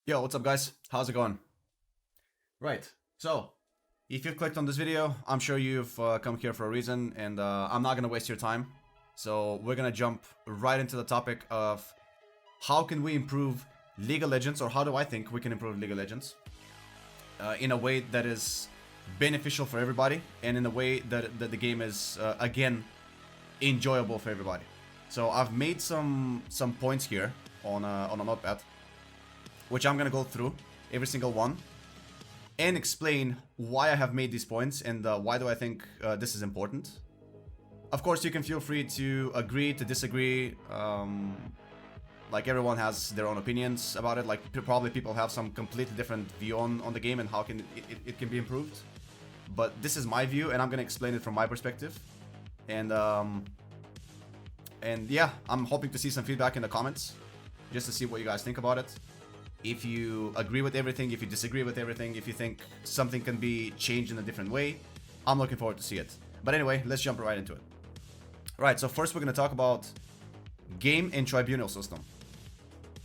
Yo, what's up guys? How's it going? Right, so if you've clicked on this video, I'm sure you've come here for a reason, and I'm not gonna waste your time. So we're gonna jump right into the topic of how can we improve League of Legends, or how do I think we can improve League of Legends in a way that is beneficial for everybody, and in a way that the game is, again, enjoyable for everybody. So I've made some points here on a notepad, which I'm gonna go through every single one and explain why I have made these points and why do I think this is important. Of course, you can feel free to agree, to disagree. Like, everyone has their own opinions about it. Like, probably people have some completely different view on the game and how can it can be improved. But this is my view, and I'm gonna explain it from my perspective. And yeah, I'm hoping to see some feedback in the comments, just to see what you guys think about it. If you agree with everything, if you disagree with everything, if you think something can be changed in a different way, I'm looking forward to see it. But anyway, let's jump right into it. Right, so first we're going to talk about game and tribunal system.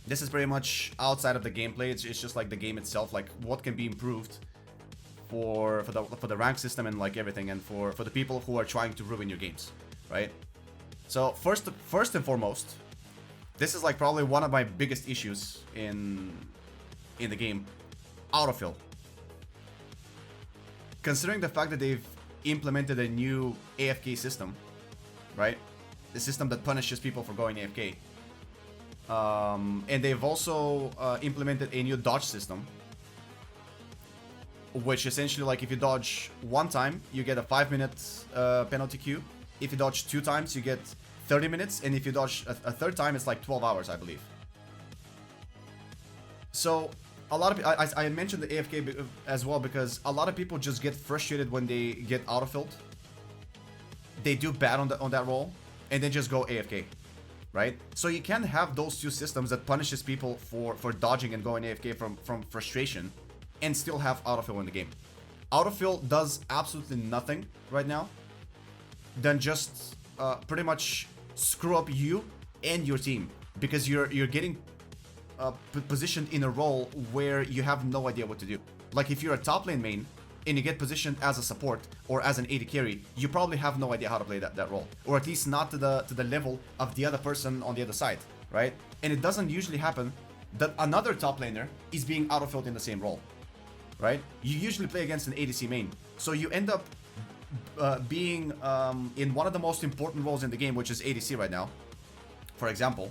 This is pretty much outside of the gameplay. It's just like the game itself, like what can be improved for the rank system and like everything, and for the people who are trying to ruin your games, right? So first and foremost, this is like probably one of my biggest issues in the game: autofill. Considering the fact that they've implemented a new AFK system, right? The system that punishes people for going AFK. And they've also implemented a new dodge system, which essentially, like, if you dodge one time, you get a 5-minute penalty queue. If you dodge 2 times, you get 30 minutes, and if you dodge a third time, it's like 12 hours, I believe. So a lot of I mentioned the AFK as well because a lot of people just get frustrated when they get autofilled. They do bad on that role, and then just go AFK, right? So you can have those two systems that punishes people for dodging and going AFK from frustration, and still have autofill in the game. Autofill does absolutely nothing right now than just pretty much screw up you and your team, because you're getting positioned in a role where you have no idea what to do. Like, if you're a top lane main and you get positioned as a support or as an AD carry, you probably have no idea how to play that role, or at least not to the level of the other person on the other side, right? And it doesn't usually happen that another top laner is being autofilled in the same role, right? You usually play against an ADC main, so you end up being in one of the most important roles in the game, which is ADC right now, for example,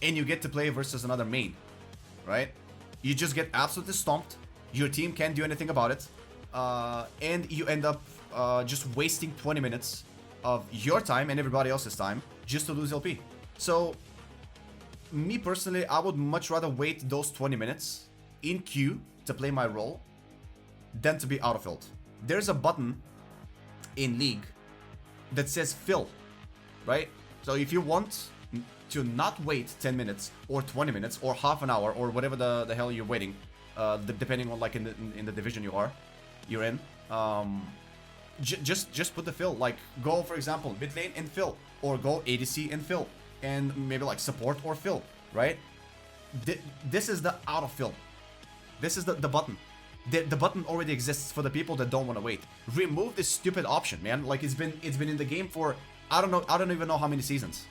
and you get to play versus another main, right? You just get absolutely stomped. Your team can't do anything about it, and you end up just wasting 20 minutes of your time and everybody else's time just to lose LP. So, me personally, I would much rather wait those 20 minutes in queue to play my role than to be autofilled. There's a button in League that says fill, right? So if you want to not wait 10 minutes or 20 minutes or half an hour or whatever the hell you're waiting, depending on like in the division you're in, just put the fill. Like, go, for example, mid lane and fill, or go ADC and fill, and maybe like support or fill, right? This is the autofill. This is the button. The button already exists for the people that don't want to wait. Remove this stupid option, man. Like, it's been in the game for I don't even know how many seasons,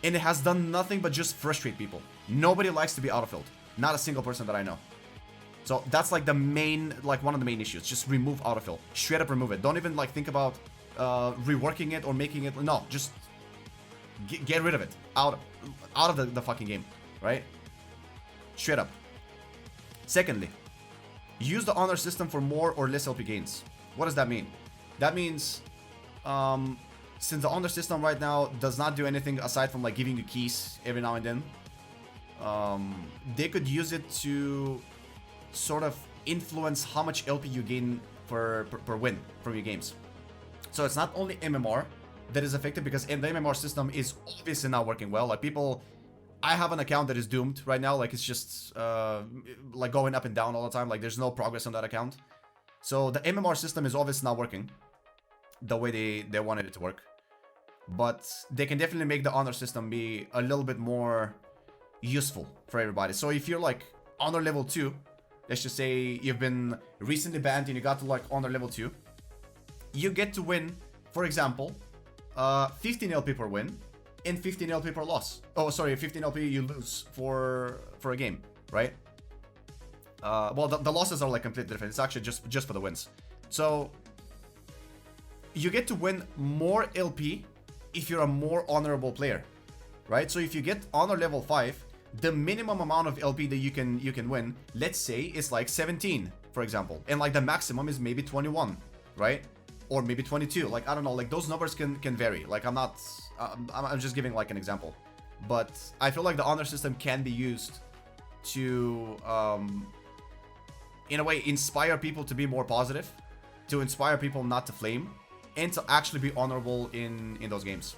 and it has done nothing but just frustrate people. Nobody likes to be autofilled. Not a single person that I know. So that's like the main, like one of the main issues. Just remove autofill. Straight up remove it. Don't even like think about reworking it or making it. No, just get rid of it. Out of the fucking game, right? Straight up. Secondly, use the honor system for more or less LP gains. What does that mean? That means, since the honor system right now does not do anything aside from like giving you keys every now and then, they could use it to sort of influence how much LP you gain per win from your games. So it's not only MMR that is affected, because the MMR system is obviously not working well. Like, people, I have an account that is doomed right now. Like, it's just like going up and down all the time. Like, there's no progress on that account. So the MMR system is obviously not working the way they wanted it to work. But they can definitely make the honor system be a little bit more useful for everybody. So if you're like honor level 2, let's just say you've been recently banned and you got to like honor level 2, you get to win, for example, 15 LP per win and 15 LP per loss. Oh, sorry, 15 LP you lose for a game, right? Well, the losses are like completely different. It's actually just for the wins. So you get to win more LP if you're a more honorable player, right? So if you get honor level 5, the minimum amount of LP that you can win, let's say, is like 17, for example, and like the maximum is maybe 21, right? Or maybe 22. Like, I don't know, like those numbers can vary. Like, I'm just giving like an example, but I feel like the honor system can be used to in a way inspire people to be more positive, to inspire people not to flame, and to actually be honorable in those games.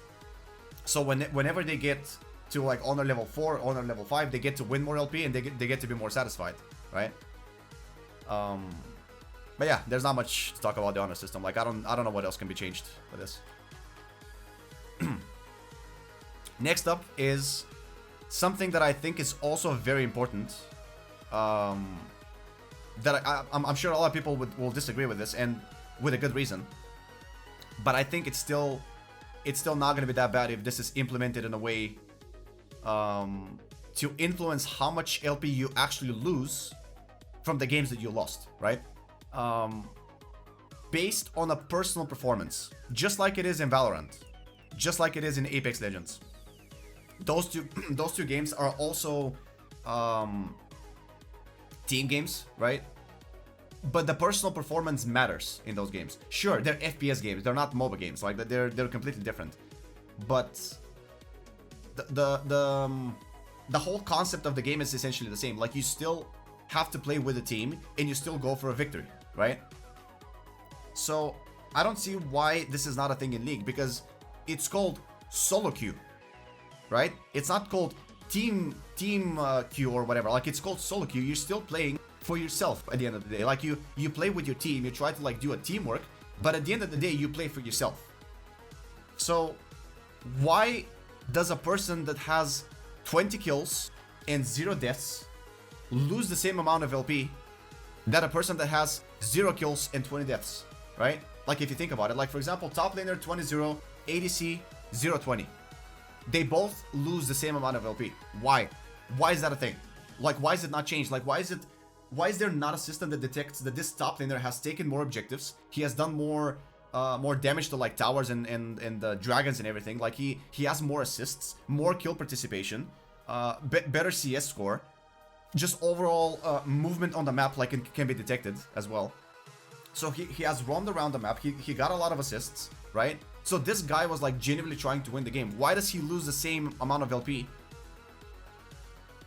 So whenever they get to like honor level 4, honor level 5, they get to win more LP and they get to be more satisfied, right? But yeah, there's not much to talk about the honor system. Like, I don't know what else can be changed for this. Next up is something that I think is also very important. That I'm sure a lot of people will disagree with this, and with a good reason. But I think it's still not going to be that bad if this is implemented in a way to influence how much LP you actually lose from the games that you lost, right? Based on a personal performance, just like it is in Valorant, just like it is in Apex Legends. Those two games are also team games, right? But the personal performance matters in those games. Sure, they're FPS games, they're not MOBA games. Like, they're completely different. But the whole concept of the game is essentially the same. Like, you still have to play with a team and you still go for a victory, right? So I don't see why this is not a thing in League, because it's called solo queue, right? It's not called team queue or whatever. Like, it's called solo queue. You're still playing for yourself at the end of the day. Like, you play with your team, you try to like do a teamwork, but at the end of the day you play for yourself. So why does a person that has 20 kills and 0 deaths lose the same amount of LP that a person that has 0 kills and 20 deaths, right? Like, if you think about it, like, for example, top laner 20-0, ADC 0-20. They both lose the same amount of LP. Why? Why is that a thing? Like, why is it not changed? Like, why is there not a system that detects that this top laner has taken more objectives? He has done more damage to like towers and the dragons and everything. Like, he has more assists, more kill participation, better CS score, just overall movement on the map like it can be detected as well. So he has roamed around the map. He got a lot of assists, right? So this guy was like genuinely trying to win the game. Why does he lose the same amount of LP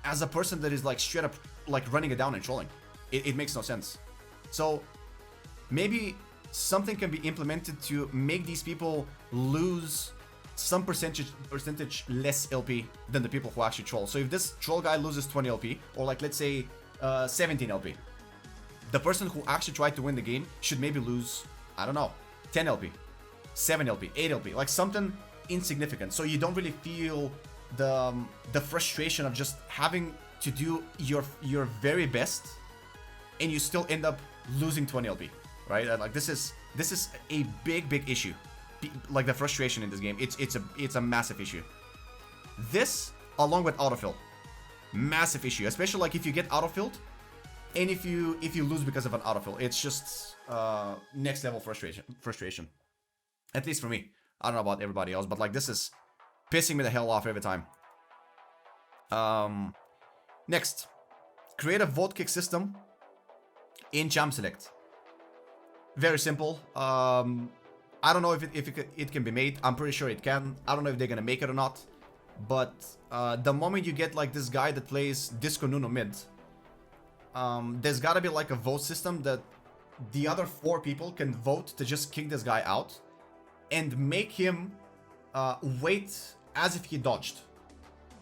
as a person that is like straight up like running it down and trolling? It makes no sense. So maybe something can be implemented to make these people lose some percentage less LP than the people who actually troll. So if this troll guy loses 20 LP, or like, let's say 17 LP, the person who actually tried to win the game should maybe lose, I don't know, 10 LP, 7 LP, 8 LP, like something insignificant. So you don't really feel the frustration of just having to do your very best and you still end up losing 20 LP, right? Like, this is a big issue. Like, the frustration in this game, it's a massive issue. This, along with autofill, massive issue, especially like if you get autofilled and if you lose because of an autofill. It's just next level frustration, at least for me. I don't know about everybody else, but like, this is pissing me the hell off every time. Next, create a vote kick system in champ select. Very simple. I don't know if it can be made. I'm pretty sure it can. I don't know if they're gonna make it or not. But the moment you get like this guy that plays Disco Nuno mid, there's gotta be like a vote system that the other 4 people can vote to just kick this guy out and make him wait as if he dodged,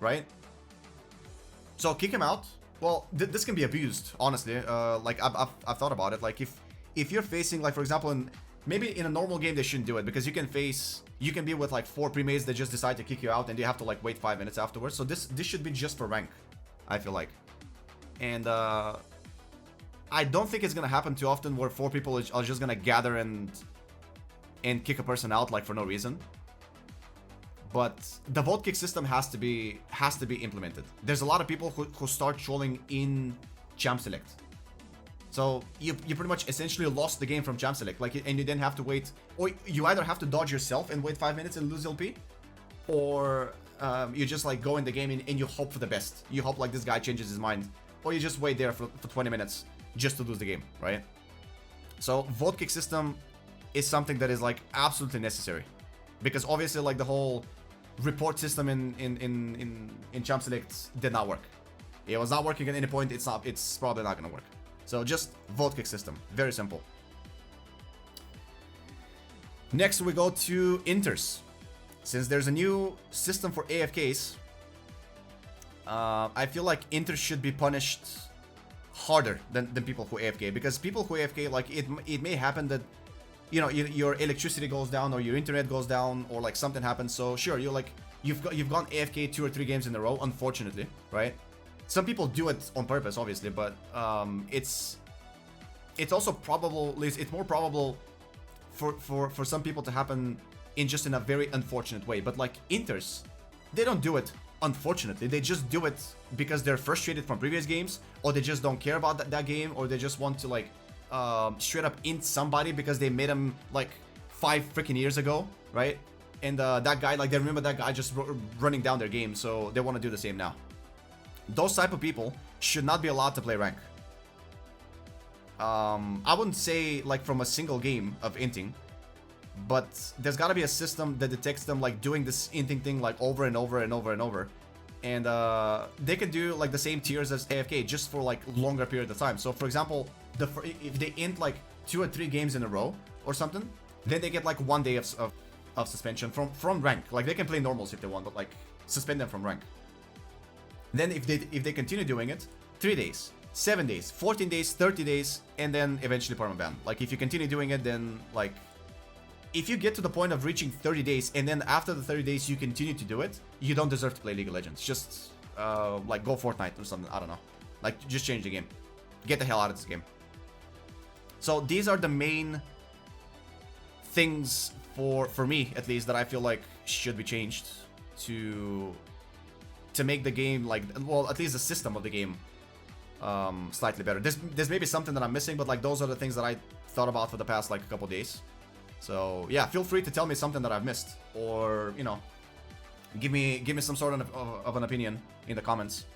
right? So kick him out. Well, this can be abused, honestly. Like, I've thought about it. Like, if you're facing, like, for example, maybe in a normal game they shouldn't do it, because you can be with like 4 premates that just decide to kick you out and you have to like wait 5 minutes afterwards. So this should be just for rank, I feel like. And I don't think it's gonna happen too often where 4 people are just gonna gather and kick a person out like for no reason. But the vote kick system has to be implemented. There's a lot of people who start trolling in champ select. So you pretty much essentially lost the game from champ select, like, and you then have to wait, or you either have to dodge yourself and wait 5 minutes and lose LP, or you just like go in the game and you hope for the best. You hope like this guy changes his mind, or you just wait there for 20 minutes just to lose the game, right? So vote kick system is something that is like absolutely necessary, because obviously like the whole report system in champ select did not work. It was not working at any point. It's probably not gonna work. So just vote kick system, very simple. Next we go to inters. Since there's a new system for AFKs, I feel like inters should be punished harder than people who AFK, because people who AFK, like, it may happen that, you know, your electricity goes down or your internet goes down or like something happens. So sure, you've gone AFK 2 or 3 games in a row, unfortunately, right? Some people do it on purpose, obviously, but it's also probable, it's more probable for some people to happen in a very unfortunate way. But like inters, they don't do it unfortunately. They just do it because they're frustrated from previous games, or they just don't care about that game, or they just want to like straight up int somebody because they made him like 5 freaking years ago, right? And that guy, like, they remember that guy just running down their game, so they want to do the same now. Those type of people should not be allowed to play rank. I wouldn't say like from a single game of inting, but there's gotta be a system that detects them like doing this inting thing like over and over and over and over. And they can do like the same tiers as AFK just for like longer period of time. So for example, if they int like 2 or 3 games in a row or something, then they get like 1 day of suspension from rank. Like they can play normals if they want, but like suspend them from rank. Then if they continue doing it, 3 days, 7 days, 14 days, 30 days, and then eventually permaban. Like if you continue doing it, then like if you get to the point of reaching 30 days and then after the 30 days you continue to do it, you don't deserve to play League of Legends. Just like go Fortnite or something, I don't know. Like just change the game. Get the hell out of this game. So these are the main things for me at least that I feel like should be changed to make the game, like, well, at least the system of the game slightly better. There's maybe something that I'm missing, but like those are the things that I thought about for the past like a couple days. So yeah, feel free to tell me something that I've missed, or you know, give me some sort of an opinion in the comments,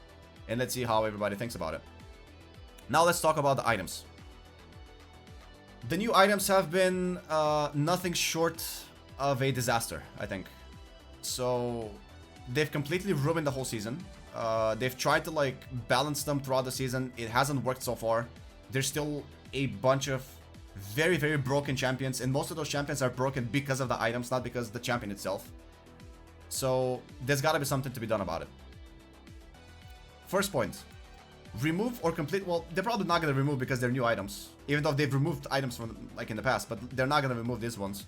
and let's see how everybody thinks about it. Now let's talk about the items. The new items have been nothing short of a disaster, I think. So they've completely ruined the whole season. They've tried to like balance them throughout the season. It hasn't worked so far. There's still a bunch of very, very broken champions, and most of those champions are broken because of the items, not because of the champion itself. So there's got to be something to be done about it. First point, remove or complete. Well, they're probably not going to remove because they're new items, even though they've removed items from like in the past, but they're not going to remove these ones.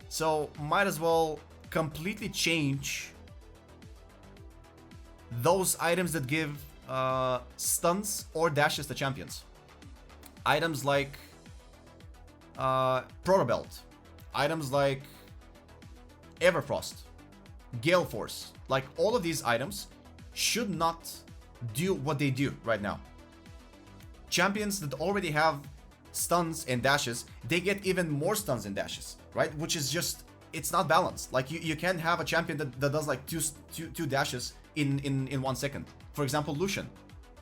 So might as well completely change those items that give stuns or dashes to champions. Items like Proto Belt, items like Everfrost, Gale Force, like all of these items should not do what they do right now. Champions that already have stuns and dashes, they get even more stuns and dashes, right? Which is just, it's not balanced. Like you can't have a champion that does like two dashes in 1 second. For example, Lucian.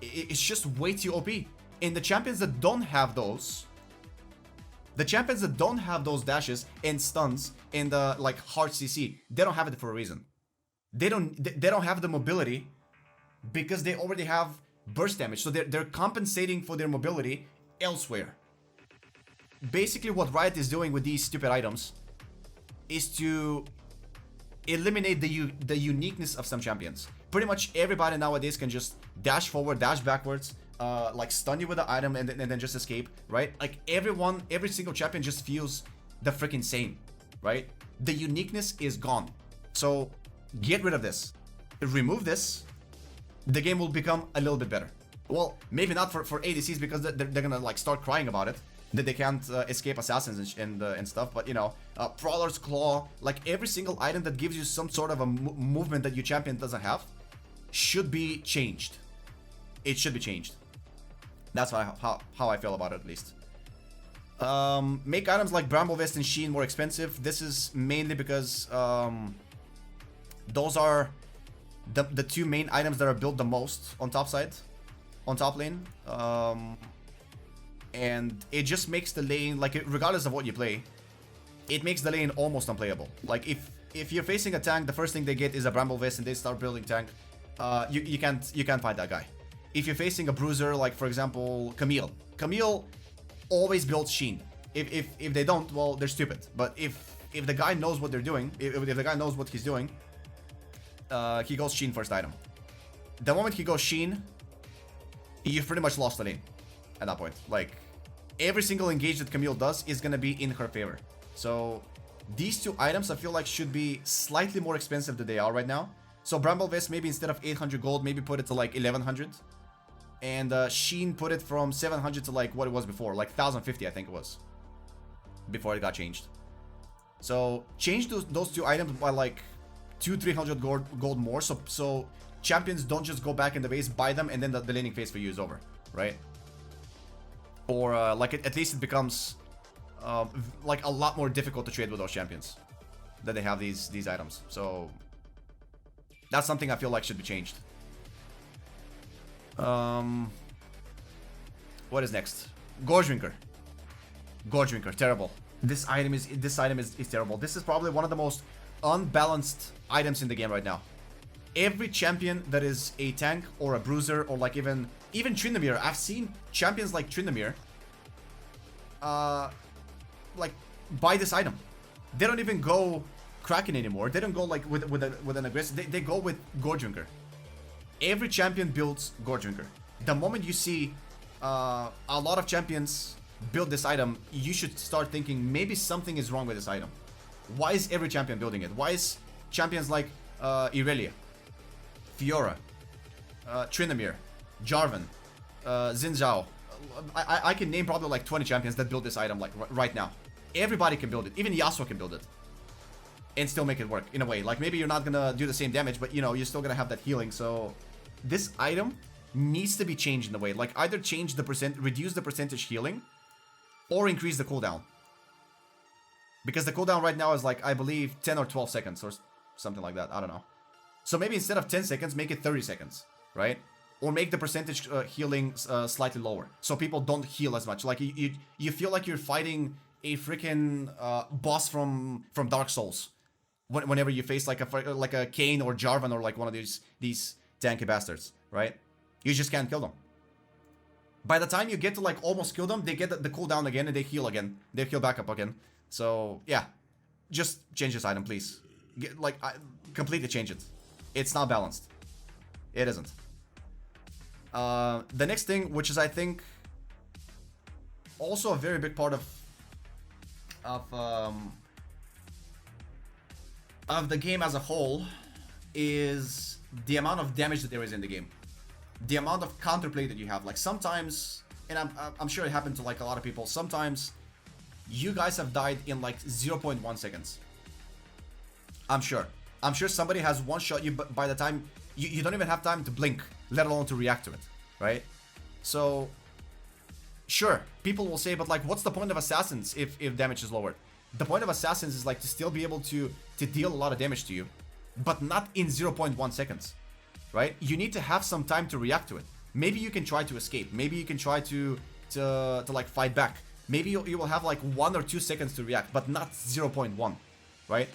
It's just way too OP. And the champions that don't have those, dashes and stuns and like hard CC, they don't have it for a reason. They don't have the mobility because they already have burst damage. So they're compensating for their mobility elsewhere. Basically what Riot is doing with these stupid items is to eliminate the uniqueness of some champions. Pretty much everybody nowadays can just dash forward, dash backwards, like stun you with the item and then just escape, right? Like every single champion just feels the freaking same, right? The uniqueness is gone. So get rid of this. Remove this. the game will become a little bit better. Well, maybe not for ADCs because they're gonna like start crying about it, that they can't escape assassins and stuff. But you know, Prowler's Claw, like every single item that gives you some sort of a movement that your champion doesn't have, should be changed. It should be changed. That's how I feel about it, at least. Make items like Bramble Vest and Sheen more expensive. This is mainly because those are the two main items that are built the most on top lane. And it just makes the lane, like, regardless of what you play, it makes the lane almost unplayable. Like, if you're facing a tank, the first thing they get is a Bramble Vest and they start building tank. You can't fight that guy. If you're facing a bruiser, like for example Camille always builds Sheen. If they don't, well, they're stupid. But if the guy knows what they're doing, if the guy knows what he's doing, he goes Sheen first item. The moment he goes Sheen, you've pretty much lost the lane at that point. Like, every single engage that Camille does is gonna be in her favor. So these two items I feel like should be slightly more expensive than they are right now. So Bramble Vest, maybe instead of 800 gold, maybe put it to like 1100. And Sheen put it from 700 to like what it was before, like 1050 I think it was, before it got changed. So change those two items by like 200-300 gold more, so champions don't just go back in the base, buy them, and then the laning phase for you is over, right? Or like at least it becomes like a lot more difficult to trade with those champions that they have these items. So that's something I feel like should be changed. What is next? Gorge Drinker. Gorge Drinker, terrible. This item is terrible. This is probably one of the most unbalanced items in the game right now. Every champion that is a tank or a bruiser or like even Tryndamere, I've seen champions like Tryndamere like buy this item. They don't even go Kraken anymore. They don't go like with an aggressive. They go with Gorge Drinker. Every champion builds Gorge Drinker. The moment you see a lot of champions build this item, you should start thinking maybe something is wrong with this item. Why is every champion building it? Why is champions like Irelia, Fiora, Tryndamere, Jarvan, Xin Zhao, I can name probably like 20 champions that build this item like right now. Everybody can build it. Even Yasuo can build it and still make it work in a way. Like, maybe you're not gonna do the same damage, but you know, you're still gonna have that healing. So this item needs to be changed in a way. Like, either change the reduce the percentage healing, or increase the cooldown. Because the cooldown right now is like, I believe 10 or 12 seconds or something like that. I don't know. So maybe instead of 10 seconds, make it 30 seconds, right? Or make the percentage healing slightly lower, so people don't heal as much. Like, you feel like you're fighting a freaking boss from Dark Souls whenever you face like a Kayn or Jarvan or like one of these tanky bastards, right? You just can't kill them. By the time you get to like almost kill them, they get the cooldown again and they heal again. They heal back up again. So yeah, just change this item, please. Completely change it. It's not balanced. It isn't. The next thing, which is I think also a very big part of the game as a whole, is the amount of damage that there is in the game. The amount of counterplay that you have. Like, sometimes, and I'm sure it happened to like a lot of people, sometimes you guys have died in like 0.1 seconds. I'm sure somebody has one shot you, but by the time you don't even have time to blink, let alone to react to it, right? So sure, people will say, but like, what's the point of assassins if damage is lowered? The point of assassins is like to still be able to deal a lot of damage to you, but not in 0.1 seconds, right? You need to have some time to react to it. Maybe you can try to escape. Maybe you can try to like fight back. Maybe you will have like 1 or 2 seconds to react, but not 0.1, right?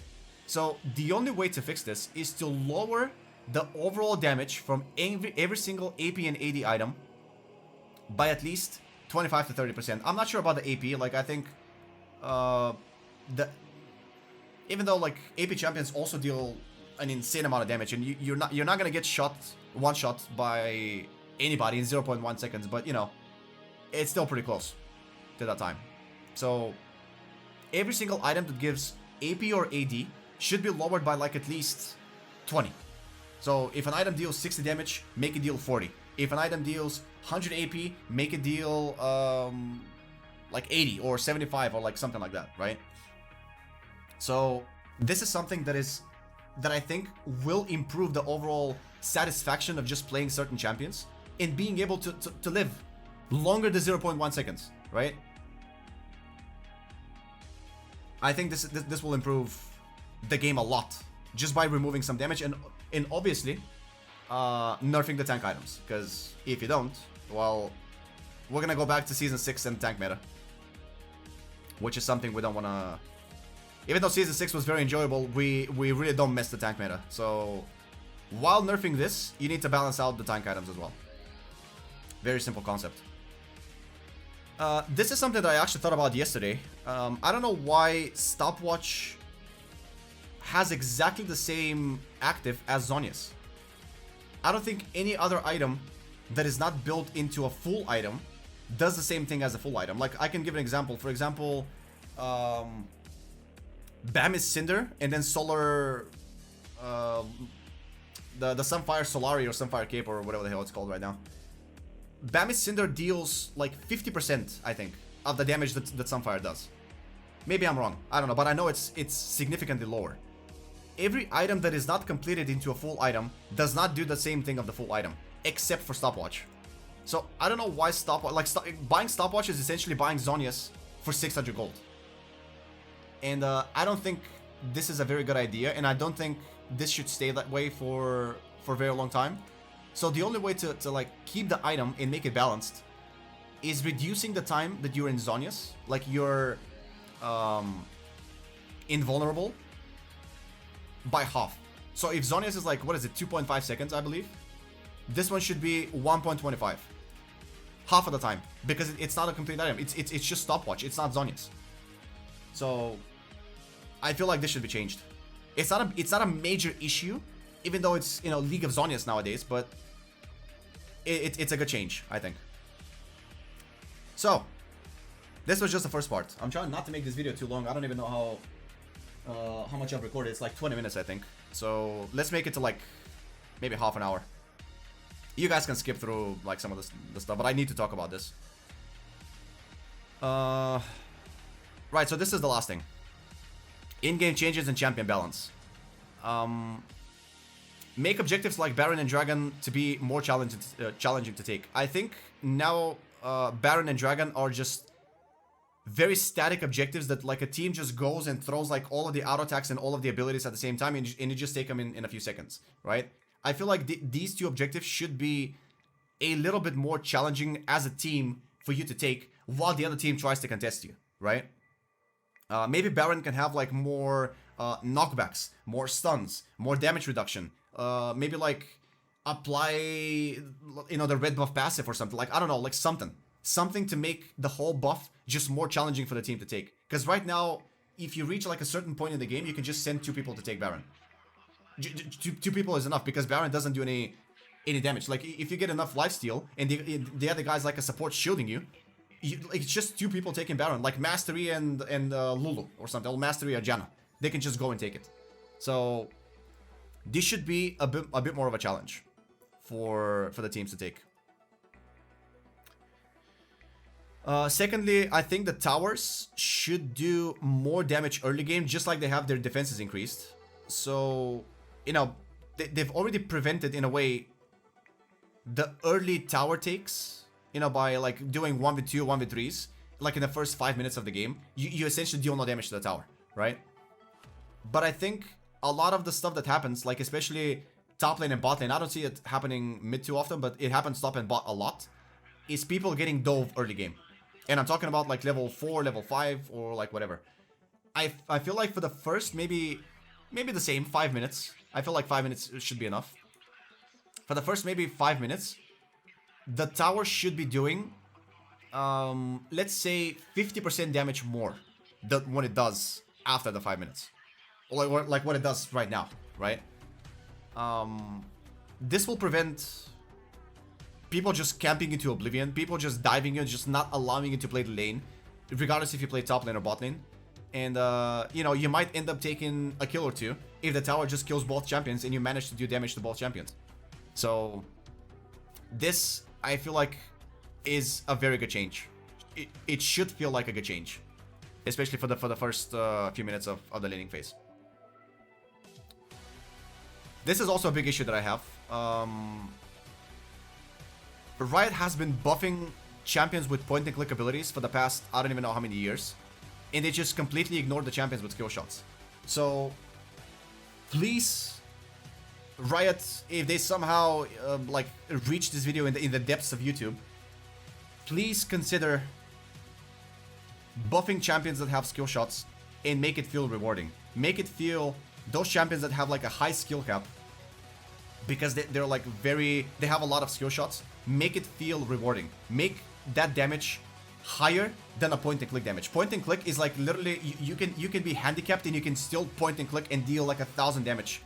So the only way to fix this is to lower the overall damage from every single AP and AD item by at least 25 to 30%. I'm not sure about the AP. Like, I think even though like AP champions also deal an insane amount of damage, and you're not gonna get one shot by anybody in 0.1 seconds, but you know, it's still pretty close to that time. So every single item that gives AP or AD should be lowered by like at least 20. So if an item deals 60 damage, make it deal 40. If an item deals 100 AP, make it deal like 80 or 75 or like something like that, right? So this is something that I think will improve the overall satisfaction of just playing certain champions and being able to live longer than 0.1 seconds, right? I think this will improve the game a lot just by removing some damage and obviously nerfing the tank items, because if you don't, well, we're gonna go back to Season 6 and tank meta, which is something we don't want to... Even though Season 6 was very enjoyable, we really don't mess the tank meta. So while nerfing this, you need to balance out the tank items as well. Very simple concept. This is something that I actually thought about yesterday. I don't know why Stopwatch has exactly the same active as Zhonya's. I don't think any other item that is not built into a full item does the same thing as a full item. Like, I can give an example. For example, Bam is Cinder, and then Solar... the Sunfire Solari or Sunfire Cape or whatever the hell it's called right now. Bam is Cinder deals like 50%, I think, of the damage that Sunfire does. Maybe I'm wrong. I don't know, but I know it's significantly lower. Every item that is not completed into a full item does not do the same thing of the full item, except for Stopwatch. So I don't know why buying Stopwatch is essentially buying Zhonya's for 600 gold. And I don't think this is a very good idea, and I don't think this should stay that way for a very long time. So the only way to like keep the item and make it balanced is reducing the time that you're in Zhonya's, like you're invulnerable, by half. So if Zhonya's is like, what is it, 2.5 seconds, I believe, this one should be 1.25. Half of the time, because it's not a complete item. It's just Stopwatch. It's not Zhonya's. So I feel like this should be changed. It's not a major issue, even though it's, you know, League of Zhonya's nowadays, but it's a good change, I think. So this was just the first part. I'm trying not to make this video too long. I don't even know how much I've recorded. It's like 20 minutes, I think. So let's make it to like maybe half an hour. You guys can skip through like some of the stuff, but I need to talk about this. Right, so this is the last thing. In-game changes and champion balance. Make objectives like Baron and Dragon to be more challenging to take. I think now Baron and Dragon are just very static objectives that like a team just goes and throws like all of the auto attacks and all of the abilities at the same time, and you just take them in a few seconds, right? I feel like these two objectives should be a little bit more challenging as a team for you to take while the other team tries to contest you, right? Maybe Baron can have like more knockbacks, more stuns, more damage reduction. Maybe like apply, you know, the red buff passive or something. Like, I don't know, like something to make the whole buff just more challenging for the team to take. Because right now, if you reach like a certain point in the game, you can just send 2 people to take Baron. 2 people is enough, because Baron doesn't do any damage. Like, if you get enough lifesteal and the other guy's like a support shielding you, it's just 2 people taking Baron, like Mastery and Lulu or something, or Mastery or Janna. They can just go and take it. So this should be a bit more of a challenge for the teams to take. Secondly, I think the towers should do more damage early game, just like they have their defenses increased. So, you know, they've already prevented, in a way, the early tower takes, you know, by like doing 1v2, 1v3s, like in the first 5 minutes of the game. You essentially deal no damage to the tower, right? But I think a lot of the stuff that happens, like especially top lane and bot lane, I don't see it happening mid too often, but it happens top and bot a lot, is people getting dove early game. And I'm talking about like level 4, level 5, or like whatever. I feel like for the first maybe the same 5 minutes. I feel like 5 minutes should be enough. For the first maybe 5 minutes, the tower should be doing, let's say 50% damage more than what it does after the 5 minutes. Or like what it does right now, right? This will prevent people just camping into oblivion, people just diving in, just not allowing you to play the lane, regardless if you play top lane or bot lane. And, you know, you might end up taking a kill or two if the tower just kills both champions and you manage to do damage to both champions. So, this, I feel like, is a very good change. It should feel like a good change. Especially for the first few minutes of the laning phase. This is also a big issue that I have. Riot has been buffing champions with point and click abilities for the past, I don't even know how many years. And they just completely ignored the champions with skill shots. So, please, Riot, if they somehow like reach this video in the depths of YouTube, please consider buffing champions that have skill shots and make it feel rewarding. Make it feel those champions that have like a high skill cap, because they're like they have a lot of skill shots. Make it feel rewarding. Make that damage higher than a point and click damage. Point and click is like literally you can be handicapped and you can still point and click and deal like 1,000 damage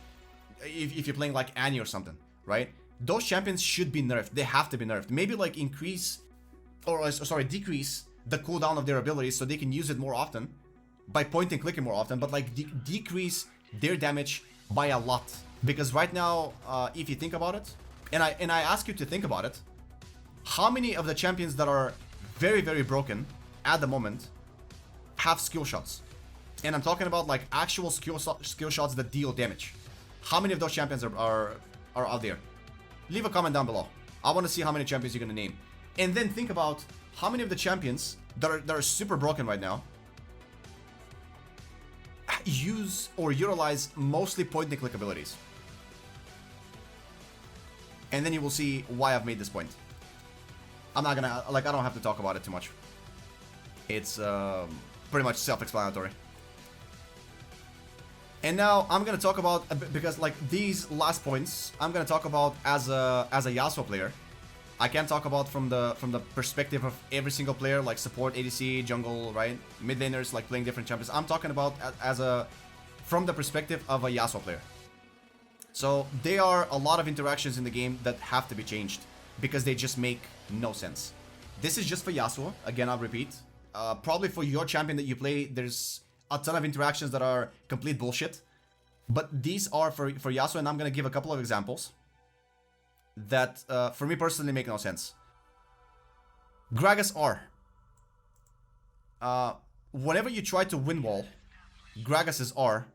if you're playing like Annie or something, right? Those champions should be nerfed. They have to be nerfed. Maybe like increase or sorry, decrease the cooldown of their abilities so they can use it more often by point and clicking more often, but like decrease their damage by a lot. Because right now, if you think about it, and I ask you to think about it, how many of the champions that are very, very broken at the moment have skill shots? And I'm talking about like actual skill shots that deal damage. How many of those champions are out there? Leave a comment down below. I want to see how many champions you're gonna name. And then think about how many of the champions that are super broken right now use or utilize mostly point and click abilities. And then you will see why I've made this point. I'm not gonna, like, I don't have to talk about it too much. It's pretty much self-explanatory. And now I'm gonna talk about, because like these last points, I'm gonna talk about as a Yasuo player. I can't talk about from the perspective of every single player, like support, ADC, jungle, right? Mid laners, like playing different champions. I'm talking about from the perspective of a Yasuo player. So there are a lot of interactions in the game that have to be changed because they just make no sense. This is just for Yasuo. Again, I'll repeat. Probably for your champion that you play, there's a ton of interactions that are complete bullshit. But these are for Yasuo, and I'm gonna give a couple of examples that for me personally make no sense. Gragas R. Whenever you try to win wall Gragas's R,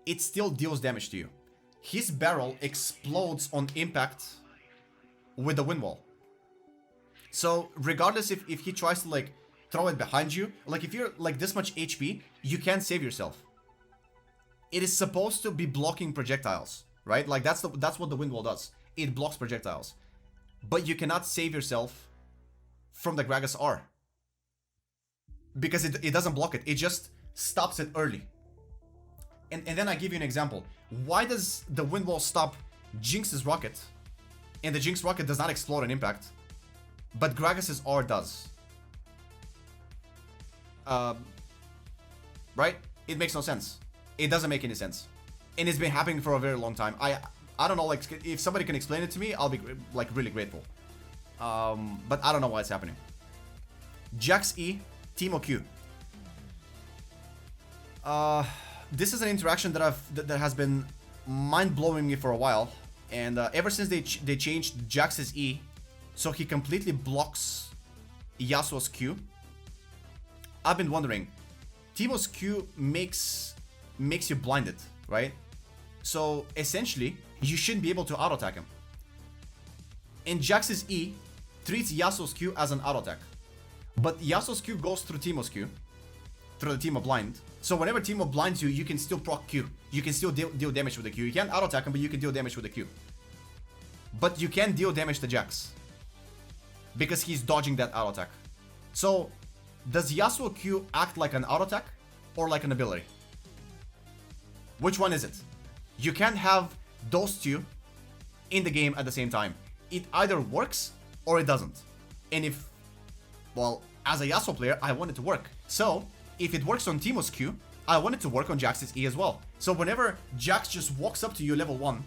it still deals damage to you. His barrel explodes on impact with the win wall. So regardless if he tries to like throw it behind you, like if you're like this much HP, you can't save yourself. It is supposed to be blocking projectiles, right? Like that's what the wind wall does. It blocks projectiles. But you cannot save yourself from the Gragas R. Because it doesn't block it. It just stops it early. And then I give you an example. Why does the wind wall stop Jinx's rocket? And the Jinx rocket does not explode on impact. But Gragas's R does. Right? It makes no sense. It doesn't make any sense. And it's been happening for a very long time. I don't know, like, if somebody can explain it to me, I'll be, like, really grateful. But I don't know why it's happening. Jax E, Teemo Q. This is an interaction that has been mind-blowing me for a while. And ever since they changed Jax's E, so he completely blocks Yasuo's Q, I've been wondering, Teemo's Q makes you blinded, right? So essentially, you shouldn't be able to auto attack him. And Jax's E treats Yasuo's Q as an auto attack. But Yasuo's Q goes through Teemo's Q, through the Teemo blind. So whenever Teemo blinds you, you can still proc Q. You can still deal damage with the Q. You can't auto attack him, but you can deal damage with the Q. But you can't deal damage to Jax, because he's dodging that auto attack. So does Yasuo Q act like an auto attack or like an ability? Which one is it? You can't have those two in the game at the same time. It either works or it doesn't. And if, well, as a Yasuo player, I want it to work. So if it works on Teemo's Q, I want it to work on Jax's E as well. So whenever Jax just walks up to you level 1,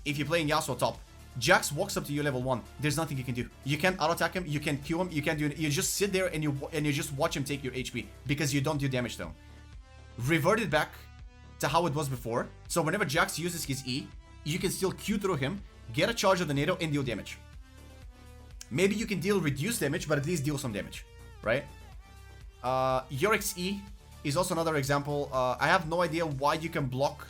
if you're playing Yasuo top, Jax walks up to you level 1, there's nothing you can do. You can't auto attack him, you can't Q him, you can't do it. You just sit there and you just watch him take your HP because you don't do damage to him. revert it back to how it was before. So whenever Jax uses his E, you can still Q through him, get a charge of the NATO, and deal damage. Maybe you can deal reduced damage, but at least deal some damage, right? Yorick's E is also another example. I have no idea why you can block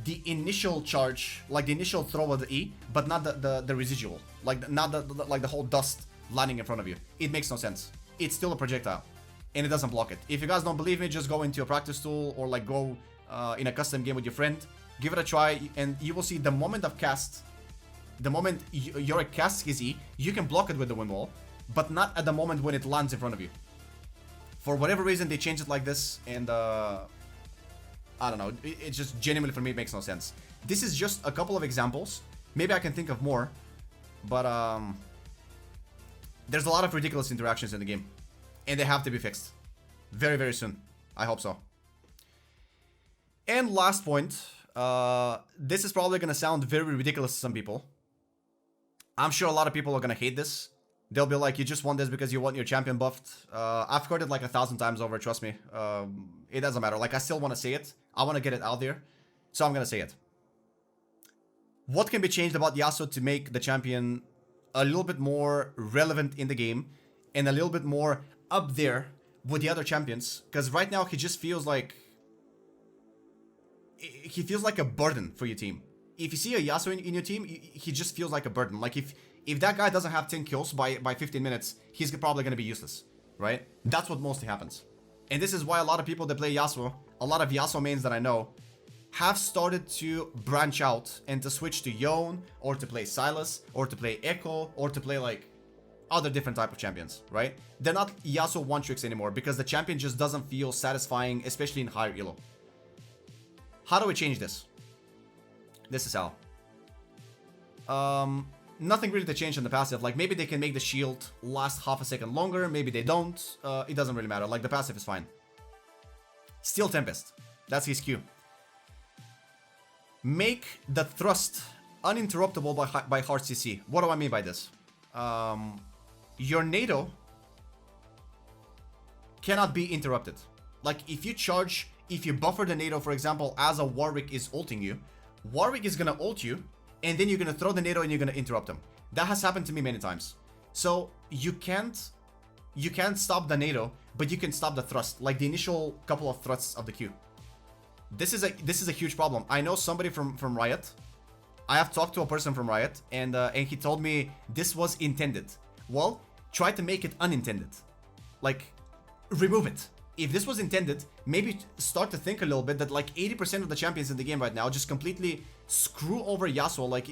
the initial charge, like the initial throw of the E, but not the residual, like not the whole dust landing in front of you. It makes no sense. It's still a projectile, and it doesn't block it. If you guys don't believe me, just go into a practice tool or like go in a custom game with your friend, give it a try, and you will see the moment of cast, the moment Yorick casts his E, you can block it with the wind wall, but not at the moment when it lands in front of you. For whatever reason, they changed it like this, and I don't know, it just genuinely for me makes no sense. This is just a couple of examples. Maybe I can think of more, but there's a lot of ridiculous interactions in the game, and they have to be fixed very, very soon. I hope so. And last point, this is probably gonna sound very ridiculous to some people. I'm sure a lot of people are gonna hate this. They'll be like, you just want this because you want your champion buffed. I've heard it like 1,000 times over, trust me. It doesn't matter. Like, I still want to say it. I want to get it out there. So I'm going to say it. What can be changed about Yasuo to make the champion a little bit more relevant in the game and a little bit more up there with the other champions? Because right now he just feels like... he feels like a burden for your team. If you see a Yasuo in your team, he just feels like a burden. Like if that guy doesn't have 10 kills by 15 minutes, he's probably going to be useless, right? That's what mostly happens. And this is why a lot of people that play Yasuo, a lot of Yasuo mains that I know, have started to branch out and to switch to Yone, or to play Sylas, or to play Echo, or to play like other different type of champions, right? They're not Yasuo one-tricks anymore because the champion just doesn't feel satisfying, especially in higher elo. How do we change this? This is how. Nothing really to change on the passive. Like, maybe they can make the shield last half a second longer. Maybe they don't. It doesn't really matter. Like, the passive is fine. Steel Tempest. That's his Q. Make the thrust uninterruptible by hard CC. What do I mean by this? Your NATO cannot be interrupted. Like, if you charge, if you buffer the NATO, for example, as a Warwick is ulting you, Warwick is gonna ult you, and then you're gonna throw the NATO and you're gonna interrupt him. That has happened to me many times. So you can't stop the NATO, but you can stop the thrust, like the initial couple of thrusts of the Q. This is a huge problem. I know somebody from Riot. I have talked to a person from Riot, and he told me this was intended. Well, try to make it unintended. Like, remove it. If this was intended, maybe start to think a little bit that like 80% of the champions in the game right now just completely screw over Yasuo. Like,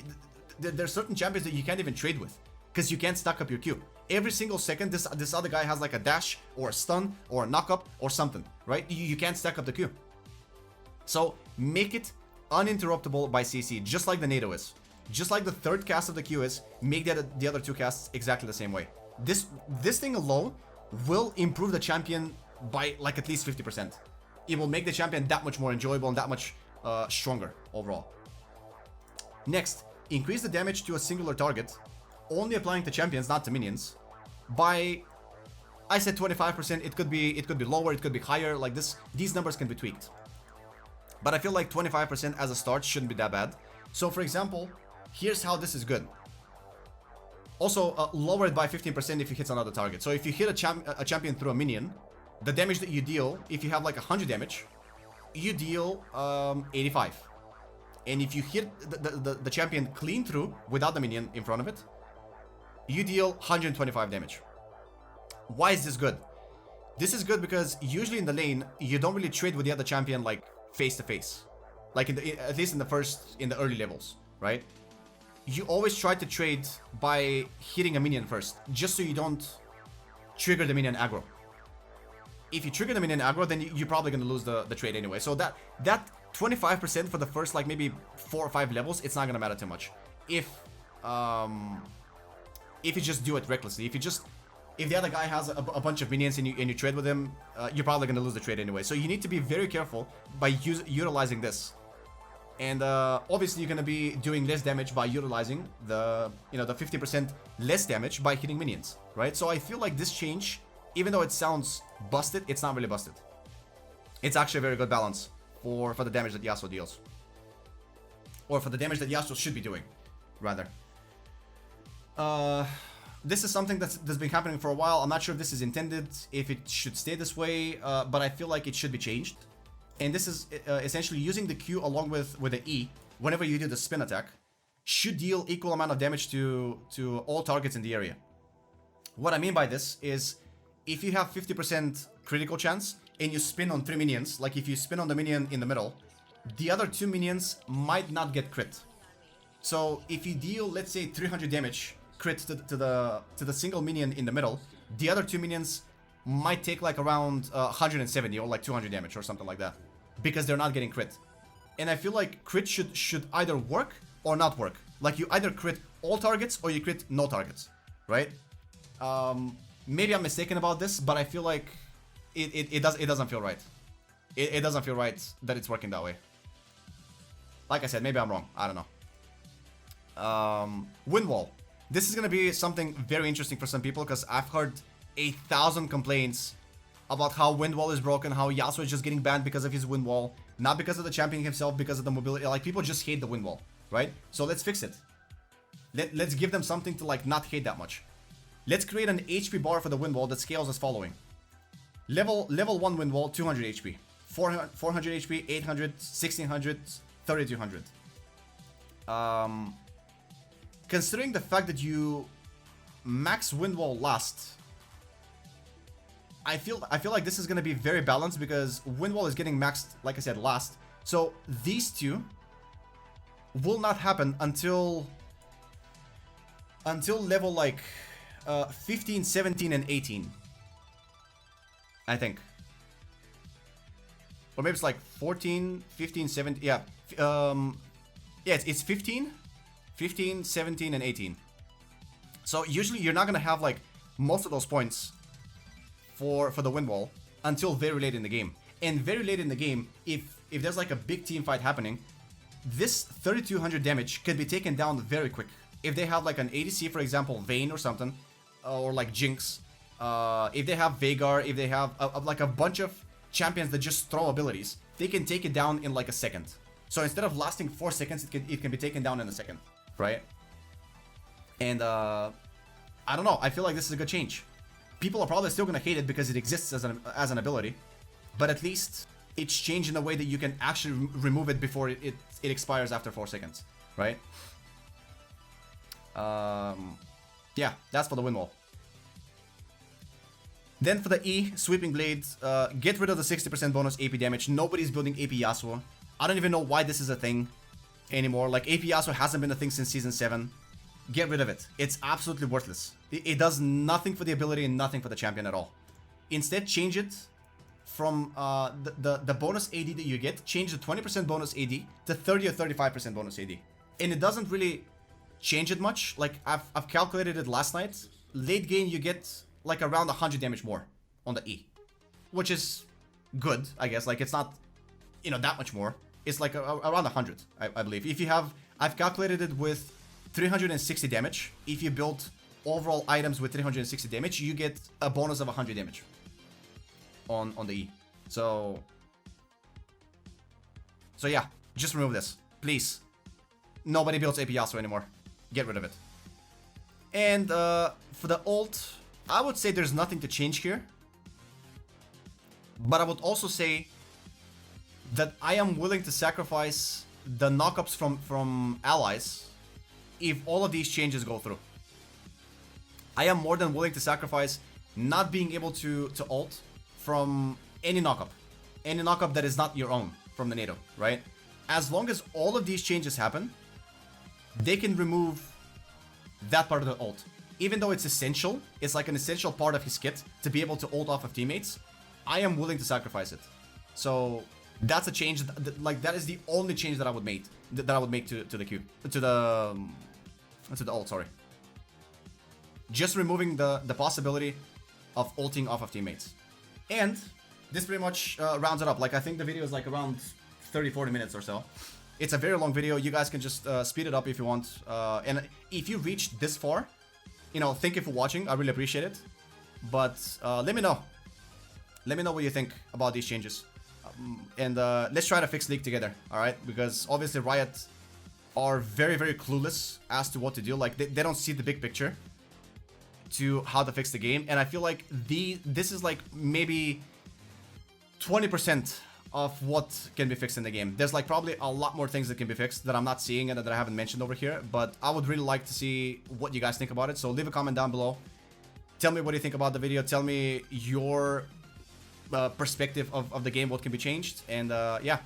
there's certain champions that you can't even trade with because you can't stack up your Q. Every single second, this other guy has like a dash or a stun or a knock-up or something, right? You can't stack up the Q. So make it uninterruptible by CC, just like the NATO is. Just like the third cast of the Q is, make the other two casts exactly the same way. This thing alone will improve the champion by like at least 50%. It will make the champion that much more enjoyable and that much stronger overall. Next, increase the damage to a singular target, only applying to champions, not to minions, by, I said 25%. It could be lower, it could be higher. Like this, these numbers can be tweaked. But I feel like 25% as a start shouldn't be that bad. So for example, here's how this is good. Also, lower it by 15% if you hit another target. So if you hit a champion through a minion, the damage that you deal, if you have like 100 damage, you deal 85. And if you hit the champion clean through without the minion in front of it, you deal 125 damage. Why is this good? This is good because usually in the lane, you don't really trade with the other champion like face to face. Like at least in the early levels, right? You always try to trade by hitting a minion first, just so you don't trigger the minion aggro. If you trigger the minion aggro, then you're probably going to lose the trade anyway. So that 25% for the first like maybe 4 or 5 levels, it's not going to matter too much. If you just do it recklessly, if the other guy has a bunch of minions and you trade with him, you're probably going to lose the trade anyway. So you need to be very careful by utilizing this. And obviously you're going to be doing less damage by utilizing the 50% less damage by hitting minions, right? So I feel like this change, even though it sounds busted, it's not really busted. It's actually a very good balance for the damage that Yasuo deals. Or for the damage that Yasuo should be doing, rather. This is something that's been happening for a while. I'm not sure if this is intended, if it should stay this way, but I feel like it should be changed. And this is essentially using the Q along with the E whenever you do the spin attack should deal equal amount of damage to all targets in the area. What I mean by this is if you have 50% critical chance and you spin on 3 minions, like if you spin on the minion in the middle, the other 2 minions might not get crit. So if you deal, let's say, 300 damage crit to the single minion in the middle, the other 2 minions might take like around 170 or like 200 damage or something like that, because they're not getting crit. And I feel like crit should either work or not work. Like you either crit all targets or you crit no targets, right? Maybe I'm mistaken about this, but I feel like it doesn't feel right. It doesn't feel right that it's working that way. Like I said, maybe I'm wrong. I don't know. Wind wall. This is gonna be something very interesting for some people because I've heard 1,000 complaints about how wind wall is broken, how Yasuo is just getting banned because of his wind wall, not because of the champion himself, because of the mobility. Like people just hate the wind wall, right? So let's fix it. Let's give them something to like not hate that much. Let's create an HP bar for the wind wall that scales as following. Level 1 wind wall, 200 HP. 400 HP, 800, 1600, 3200. Considering the fact that you max wind wall last, I feel like this is going to be very balanced because wind wall is getting maxed, like I said, last. So these two will not happen until level like 15, 17, and 18. I think. Or maybe it's like 14, 15, 17. Yeah. Yeah, it's 15, 17, and 18. So usually you're not going to have like most of those points for the wind wall until very late in the game. And very late in the game, if there's like a big team fight happening, this 3200 damage can be taken down very quick. If they have like an ADC, for example, Vayne or something, or like Jinx, if they have Veigar, if they have like a bunch of champions that just throw abilities, they can take it down in like a second. So instead of lasting 4 seconds, it can be taken down in a second, right? And I don't know, I feel like this is a good change. People are probably still gonna hate it because it exists as an ability, but at least it's changed in a way that you can actually remove it before it expires after 4 seconds, right? Yeah, that's for the wind wall. Then for the E, Sweeping Blade, get rid of the 60% bonus AP damage. Nobody's building AP Yasuo. I don't even know why this is a thing anymore. Like, AP Yasuo hasn't been a thing since Season 7. Get rid of it. It's absolutely worthless. It does nothing for the ability and nothing for the champion at all. Instead, change it from the bonus AD that you get. Change the 20% bonus AD to 30 or 35% bonus AD. And it doesn't really change it much. Like, I've calculated it last night. Late game, you get like around 100 damage more on the E, which is good, I guess. Like, it's not, you know, that much more. It's like around 100, I believe. If you have, I've calculated it with 360 damage. If you build overall items with 360 damage, you get a bonus of 100 damage on the E. So yeah, just remove this, please. Nobody builds AP Yasuo anymore. Get rid of it. And for the ult, I would say there's nothing to change here. But I would also say that I am willing to sacrifice the knockups from allies if all of these changes go through. I am more than willing to sacrifice not being able to ult from any knockup. Any knockup that is not your own from the NATO, right? As long as all of these changes happen, they can remove that part of the ult. Even though it's essential, it's like an essential part of his kit to be able to ult off of teammates, I am willing to sacrifice it. So that's a change, like that is the only change that I would make to the Q, to the ult, sorry. Just removing the possibility of ulting off of teammates. And this pretty much rounds it up. Like, I think the video is like around 30-40 minutes or so. It's a very long video. You guys can just speed it up if you want. And if you reached this far, you know, thank you for watching. I really appreciate it. But let me know. Let me know what you think about these changes. and let's try to fix League together, all right? Because obviously Riot are very, very clueless as to what to do. Like, they don't see the big picture to how to fix the game. And I feel like this is like maybe 20% of what can be fixed in the game. There's like probably a lot more things that can be fixed that I'm not seeing and that I haven't mentioned over here. But I would really like to see what you guys think about it. So leave a comment down below. Tell me what you think about the video. Tell me your perspective of the game, what can be changed. And yeah.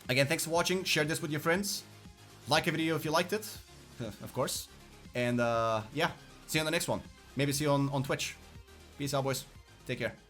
Again, thanks for watching. Share this with your friends. Like a video if you liked it, of course. And yeah, see you on the next one. Maybe see you on Twitch. Peace out, boys. Take care.